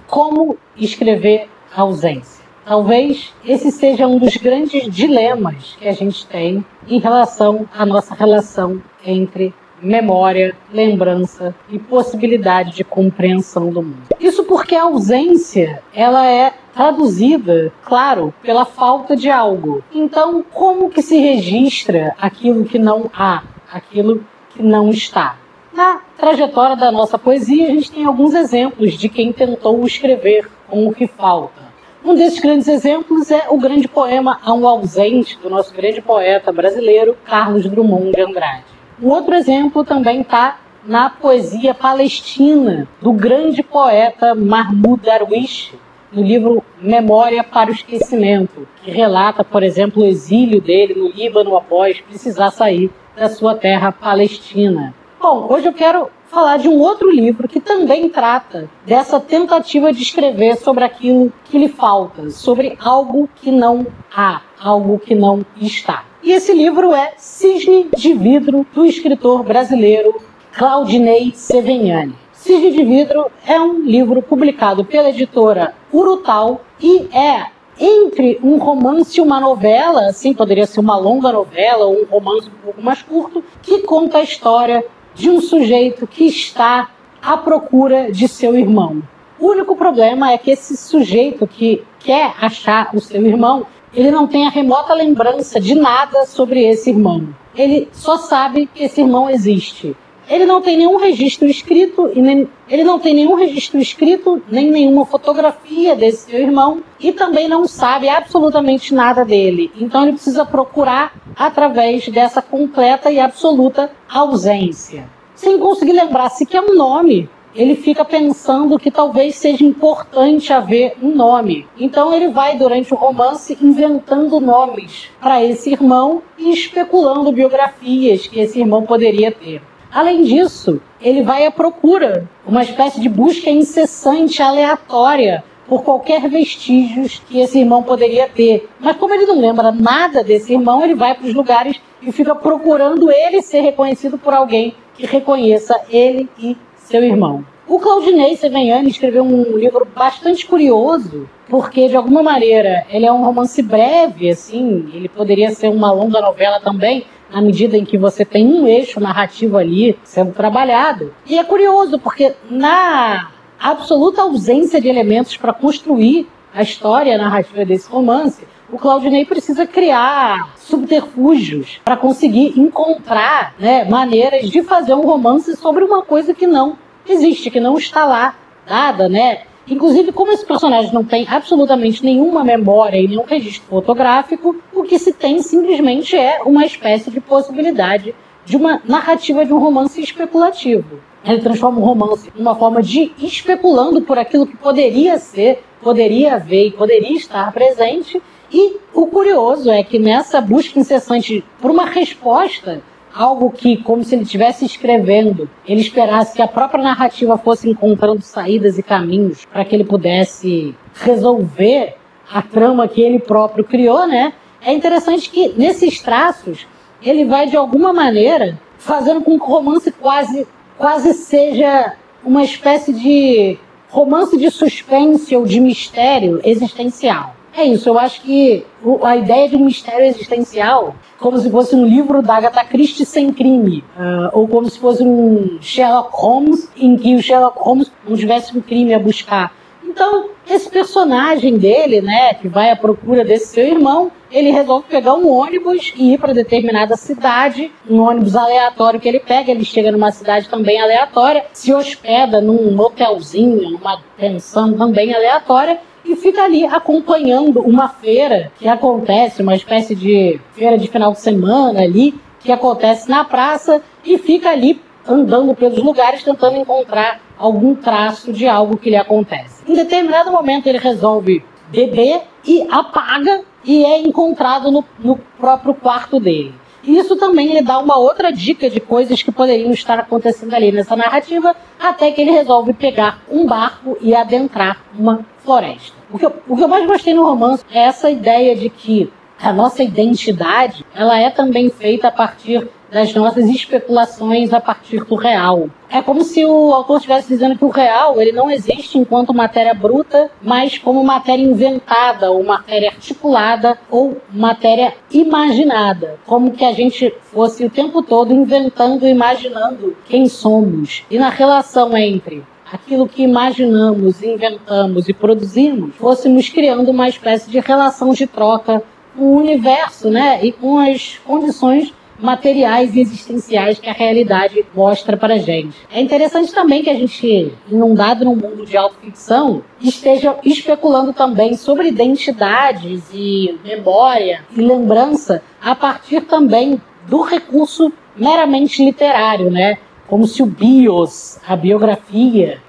Como escrever a ausência? Talvez esse seja um dos grandes dilemas que a gente tem em relação à nossa relação entre memória, lembrança e possibilidade de compreensão do mundo. Isso porque a ausência, ela é traduzida, claro, pela falta de algo. Então, como que se registra aquilo que não há, aquilo que não está? Na trajetória da nossa poesia, a gente tem alguns exemplos de quem tentou escrever com o que falta. Um desses grandes exemplos é o grande poema A um Ausente, do nosso grande poeta brasileiro, Carlos Drummond de Andrade. Um outro exemplo também está na poesia palestina, do grande poeta Mahmoud Darwish, no livro Memória para o Esquecimento, que relata, por exemplo, o exílio dele no Líbano após precisar sair da sua terra palestina. Bom, hoje eu quero falar de um outro livro que também trata dessa tentativa de escrever sobre aquilo que lhe falta, sobre algo que não há, algo que não está. E esse livro é Cisne de Vidro, do escritor brasileiro Claudinei Seveniani. Cisne de Vidro é um livro publicado pela editora Urutau e é entre um romance e uma novela, assim, poderia ser uma longa novela ou um romance um pouco mais curto, que conta a história de um sujeito que está à procura de seu irmão. O único problema é que esse sujeito que quer achar o seu irmão, ele não tem a remota lembrança de nada sobre esse irmão. Ele só sabe que esse irmão existe. Ele não tem nenhum registro escrito, nem nenhuma fotografia desse seu irmão, e também não sabe absolutamente nada dele. Então ele precisa procurar através dessa completa e absoluta ausência. Sem conseguir lembrar sequer um nome, ele fica pensando que talvez seja importante haver um nome. Então ele vai, durante o romance, inventando nomes para esse irmão e especulando biografias que esse irmão poderia ter. Além disso, ele vai à procura, uma espécie de busca incessante, aleatória, por qualquer vestígios que esse irmão poderia ter. Mas como ele não lembra nada desse irmão, ele vai para os lugares e fica procurando ele ser reconhecido por alguém que reconheça ele e seu irmão. O Claudinei Seveniani escreveu um livro bastante curioso, porque, de alguma maneira, ele é um romance breve, assim, ele poderia ser uma longa novela também, na medida em que você tem um eixo narrativo ali sendo trabalhado. E é curioso, porque na absoluta ausência de elementos para construir a história narrativa desse romance, o Claudinei precisa criar subterfúgios para conseguir encontrar, maneiras de fazer um romance sobre uma coisa que não existe, que não está lá, dada, Inclusive, como esse personagem não tem absolutamente nenhuma memória e nenhum registro fotográfico, o que se tem simplesmente é uma espécie de possibilidade de uma narrativa de um romance especulativo. Ele transforma o romance numa forma de especulando por aquilo que poderia ser, poderia haver e poderia estar presente. E o curioso é que nessa busca incessante por uma resposta, algo que, como se ele estivesse escrevendo, ele esperasse que a própria narrativa fosse encontrando saídas e caminhos para que ele pudesse resolver a trama que ele próprio criou, É interessante que, nesses traços, ele vai, de alguma maneira, fazendo com que o romance quase seja uma espécie de romance de suspense ou de mistério existencial. É isso, eu acho que a ideia de um mistério existencial, como se fosse um livro da Agatha Christie sem crime, ou como se fosse um Sherlock Holmes, em que o Sherlock Holmes não tivesse um crime a buscar. Então, esse personagem dele, que vai à procura desse seu irmão, ele resolve pegar um ônibus e ir para determinada cidade, um ônibus aleatório que ele pega, ele chega numa cidade também aleatória, se hospeda num hotelzinho, numa pensão também aleatória, e fica ali acompanhando uma feira que acontece, uma espécie de feira de final de semana ali, que acontece na praça, e fica ali andando pelos lugares tentando encontrar algum traço de algo que lhe acontece. Em determinado momento ele resolve beber e apaga e é encontrado no próprio quarto dele. E isso também lhe dá uma outra dica de coisas que poderiam estar acontecendo ali nessa narrativa, até que ele resolve pegar um barco e adentrar uma floresta. O que eu mais gostei no romance é essa ideia de que a nossa identidade, ela é também feita a partir das nossas especulações a partir do real. É como se o autor estivesse dizendo que o real ele não existe enquanto matéria bruta, mas como matéria inventada, ou matéria articulada, ou matéria imaginada. Como que a gente fosse o tempo todo inventando e imaginando quem somos. E na relação entre aquilo que imaginamos, inventamos e produzimos, fôssemos criando uma espécie de relação de troca com o universo, né? E com as condições materiais e existenciais que a realidade mostra pra gente. É interessante também que a gente, inundado num mundo de autoficção, esteja especulando também sobre identidades e memória e lembrança a partir também do recurso meramente literário, né? Como se o bios, a biografia,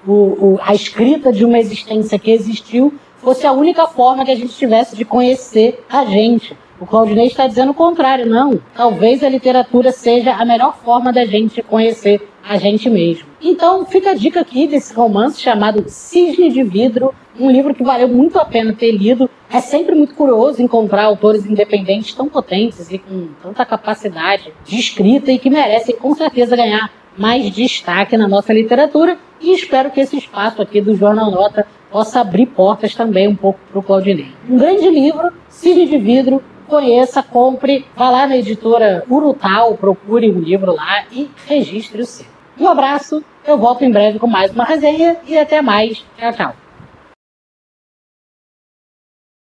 a escrita de uma existência que existiu fosse a única forma que a gente tivesse de conhecer a gente. O Claudinei está dizendo o contrário, não. Talvez a literatura seja a melhor forma da gente conhecer a gente mesmo. Então, fica a dica aqui desse romance chamado Cisne de Vidro, um livro que valeu muito a pena ter lido. É sempre muito curioso encontrar autores independentes tão potentes e com tanta capacidade de escrita e que merecem com certeza ganhar mais destaque na nossa literatura. E espero que esse espaço aqui do Jornal Nota possa abrir portas também um pouco para o Claudinei. Um grande livro, Cisne de Vidro. Conheça, compre, vá lá na editora Urutau, procure um livro lá e registre o seu. Um abraço, eu volto em breve com mais uma resenha e até mais. Tchau, tchau.